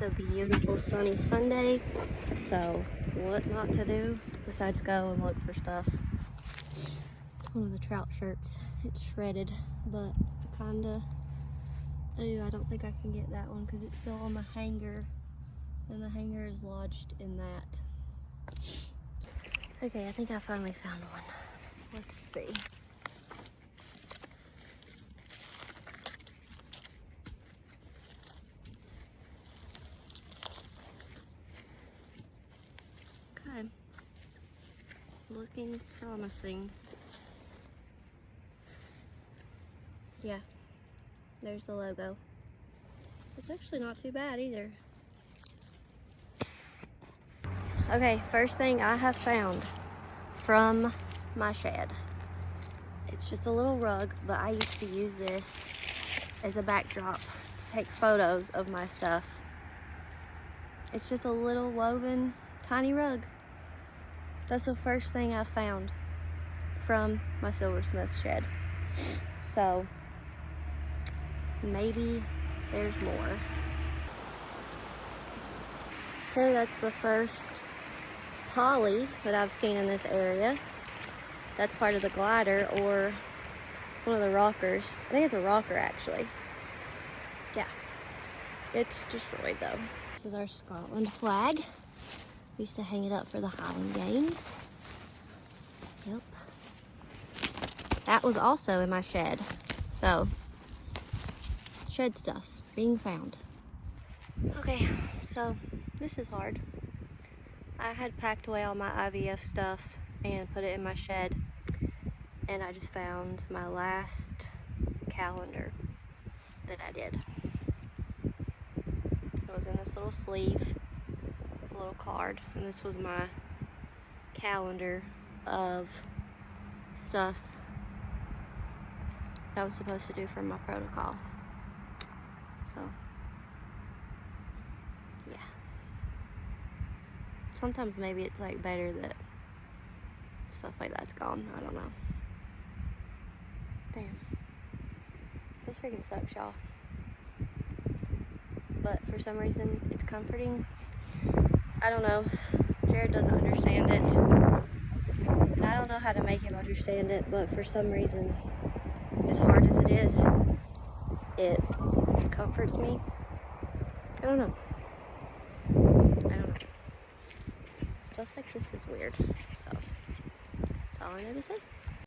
a beautiful sunny Sunday, so what not to do besides go and look for stuff. It's one of the trout shirts. It's shredded, but I don't think I can get that one because it's still on the hanger, and the hanger is lodged in that. Okay, I think I finally found one. Let's see. Okay, looking promising. Yeah, there's the logo. It's actually not too bad either. Okay, first thing I have found from my shed. It's just a little rug, but I used to use this as a backdrop to take photos of my stuff. It's just a little woven tiny rug. That's the first thing I found from my silversmith shed. So maybe there's more. Okay, that's the first poly that I've seen in this area. That's part of the glider or one of the rockers. I think it's a rocker actually. Yeah, it's destroyed though. This is our Scotland flag. We used to hang it up for the Highland Games. Yep. That was also in my shed. So, shed stuff being found. Okay, so this is hard. I had packed away all my IVF stuff and put it in my shed, and I just found my last calendar that I did. It was in this little sleeve. It's a little card, and this was my calendar of stuff I was supposed to do for my protocol. So, yeah. Sometimes maybe it's like better that stuff like that's gone. I don't know. Damn. This freaking sucks, y'all. But for some reason, it's comforting. I don't know. Jared doesn't understand it. And I don't know how to make him understand it, but for some reason, as hard as it is, it comforts me. I don't know. Stuff like this is weird. So, that's all I know to say.